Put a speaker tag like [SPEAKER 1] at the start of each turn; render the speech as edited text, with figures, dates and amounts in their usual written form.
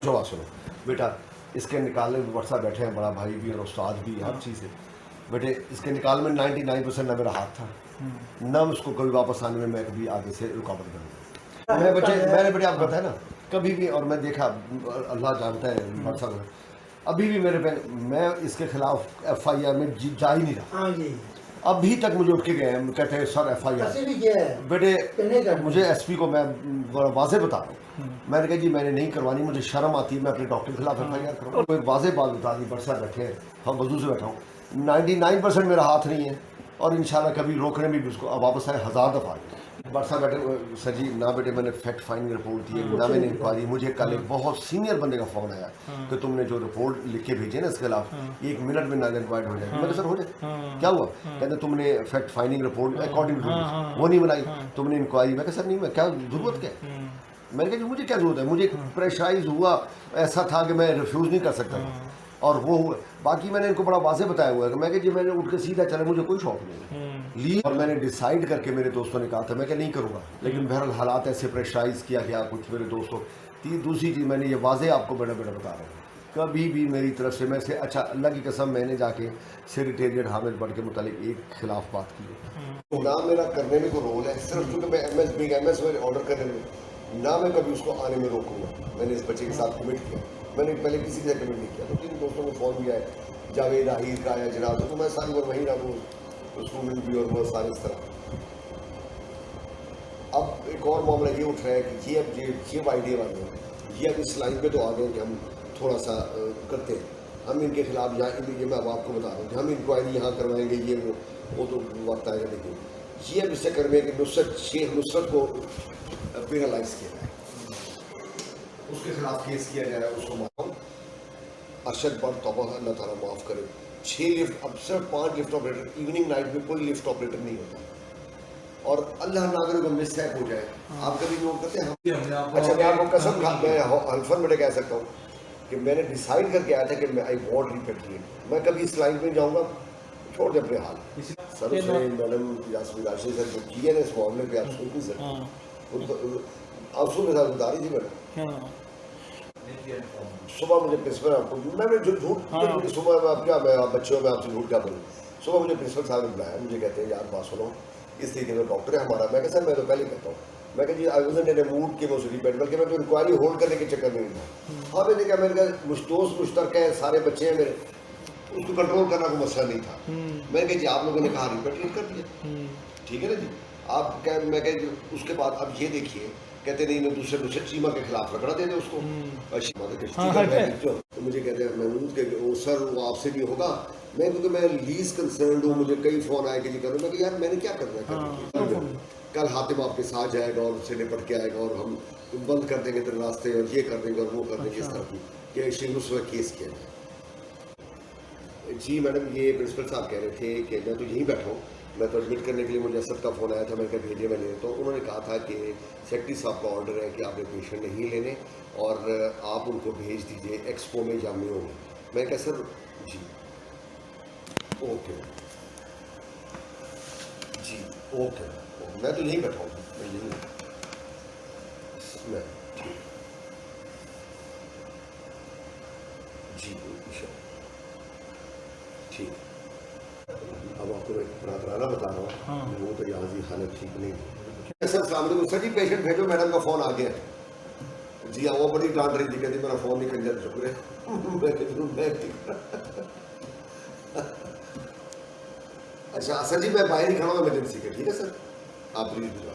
[SPEAKER 1] सुनो बेटा, इसके निकालने में वर्षा बैठे हैं, बड़ा भाई भी और उस्ताद भी, हर चीज़ है बेटे। इसके निकाल में 99% ना मेरा हाथ था, ना उसको कभी वापस आने में मैं कभी आगे से रुकावट करूँगा। मैंने बेटे आपको बताया ना, कभी भी, और मैं देखा, अल्लाह जानता है वर्षा को, अभी भी मेरे पे, मैं इसके खिलाफ FIR में जा ही नहीं रहा। अभी तक मुझे उठ के गए हैं, कहते हैं सर FIR। बेटे मुझे SP को मैं वाज़े बता रहा हूँ, मैंने कहा जी मैंने नहीं करवानी, मुझे शर्म आती है, मैं अपने डॉक्टर के खिलाफ FIR करूँ। कोई वाज़े बात बता दी, बरसा बैठे हैं, हम वजू से बैठा हूँ, 99% मेरा हाथ नहीं है, और इंशाल्लाह कभी रोकने में भी उसको वापस आए 1000 दफ़ा। बरसा बैठे सर जी ना बेटे, मैंने फैक्ट फाइंडिंग रिपोर्ट दी है, ना मैंने इंक्वायरी। मुझे कल एक बहुत सीनियर बंदे का फ़ोन आया कि तुमने जो रिपोर्ट लिख के भेजे ना इसके खिलाफ, 1 मिनट में नाइल इंक्वायरी हो जाएगी। मैंने सर हो जाए, क्या हुआ? कहते तुमने fact finding report according to वो नहीं बनाई, तुमने इंक्वायरी। मैं कहा सर नहीं, मैं क्या ज़रूरत क्या है? मैंने कहा मुझे क्या ज़रूरत है, मुझे प्रेशराइज हुआ, ऐसा था कि मैं रिफ्यूज़ नहीं कर सकता था, और वो हुआ। बाकी मैंने इनको बड़ा वाज़े बताया हुआ है कि मैं कि जी मैंने उठ के सीधा चला, मुझे कोई शौक नहीं है ली, और मैंने डिसाइड करके मेरे दोस्तों ने कहा था मैं क्या नहीं करूँगा, लेकिन बहरहाल हालात ऐसे प्रेशराइज़ किया गया कुछ मेरे दोस्तों। दूसरी चीज़ मैंने ये वाज़े आपको बड़ा बड़ा बता रहा हूँ, कभी भी मेरी तरफ से मैं से अच्छा अल्लाह की कसम, मैंने जाके सेक्रेटेरिएट हामिद बट के मुतालिक एक खिलाफ बात की है, ना मेरा करने में कोई रोल है, सिर्फ क्योंकि मैं MS में ऑर्डर करने में, ना मैं कभी उसको आने में रोकूंगा। मैंने इस बच्चे के साथ कमिट किया, मैंने पहले किसी से कमिट नहीं किया। तो 3 दोस्तों को फ़ोन भी आया, जावेद आहिर का आया, जनाब, तो मैं सारी बार वहीं रहा, स्टूडेंट भी और बहुत सारे इस तरह। अब एक और मामला ये उठ रहा है कि ये अब ये आइडिया वाले हैं, ये अब इस लाइन पे तो आ गए कि हम थोड़ा सा करते हैं, हम इनके खिलाफ यहाँ, ये मैं अब आपको बता रहा हूँ कि हम इंक्वायरी यहाँ करवाएंगे, ये वो तो वक्त आएगा। लेकिन ये अब इससे करने कि शेख नुसरत को पेनलाइज किया जाए, उसके खिलाफ केस किया जाए, उसको मालूम अरशद बड़ तौबा, अल्लाह ताला माफ़ करे, 6 लिफ्ट, अब सिर्फ 5 लिफ्ट ऑपरेटर, इवनिंग नाइट में कोई लिफ्ट ऑपरेटर नहीं होता, और अल्लाह ना करे को मिसहैप हो जाए। आप कभी नोट करते हैं? अच्छा मैं आपको कसम खा, मैं हल्फन में कह सकता हूँ कि मैंने डिसाइड करके आया था कि मैं आई वॉन्ट रिपेट्रिएट, मैं कभी इस लाइन में जाऊँगा, छोड़ दे अपने हाल। सर उसने मैडम यास्मीन राशि सर जो किए ना इस मामले पे, आप सुनती सर, आंसू के साथ बता रही थी मैडम। सुबह मुझे प्रिंसिपल, आपको मैंने जो झूठ सुबह में आप क्या, मैं आप बच्चों में आपसे झूठ क्या बोलूँ, सुबह मुझे प्रिंसिपल साहब ने बुलाया, मुझे कहते हैं यार बात सुनो, इस तरीके में डॉक्टर है हमारा। मैं सर मैं तो पहले कहता हूँ, मैं कहा जी I wasn't in a mood कि मैं उसे रिपेट, बल्कि मैं तो इंक्वायरी होल्ड करने के चक्कर में नहीं था। हाँ मैंने कहा, मैंने कहा मुश्तोस मुश्तरक है, सारे बच्चे हैं मेरे, उसको कंट्रोल करना कोई मसला नहीं था। मैंने कहा जी आप लोगों ने कहा रिपेट्रिएट कर दिया, ठीक है ना जी, आप क्या, मैं कह उसके बाद अब ये देखिए, कहते नहीं दूसरे चीमा के खिलाफ रगड़ा दे दे उसको, तो मुझे कहते हैं महमूद के वो सर वो आपसे भी होगा, मैं क्योंकि मैं लीज कंसर्न हूँ, मुझे कई फ़ोन आए कि जी करूँ, मैं कि यार मैंने क्या करना है, कल हातिम आपके साथ जाएगा और उससे निपट के आएगा, और हम बंद कर देंगे तेरे रास्ते, और ये कर देंगे और वो कर देंगे, इस तरह की कि शेख उस वक्त केस किया जाए। जी मैडम, ये प्रिंसिपल साहब कह रहे थे कि मैं तो यहीं बैठा हूँ, मैं तो एडमिट करने के लिए मुझे असद का फ़ोन आया था, मैं क्या भेजिए मैं ले लेता हूँ। उन्होंने कहा था कि सेक्रेटरी साहब का ऑर्डर है कि आपने पेशेंट नहीं लेने, और आप उनको भेज दीजिए एक्सपो में जामिया में। मैं क्या सर जी ओके जी ओके, मैं तो यहीं बैठा हूँ, मैं यहीं मैं जी ठीक। अब आपको मैं पुराना बता रहा हूँ, वो तो यहाँ की हालत ठीक नहीं है। सर सामने सर जी पेशेंट भेजो, मैडम का फ़ोन आ गया जी। हाँ वो बड़ी डांट रही थी, कहती मेरा फ़ोन नहीं कंजर शुक्र है। अच्छा सर जी मैं बाहर ही खड़ा हूँ इमरजेंसी के, ठीक है सर, आप प्लीज़ भिजवा।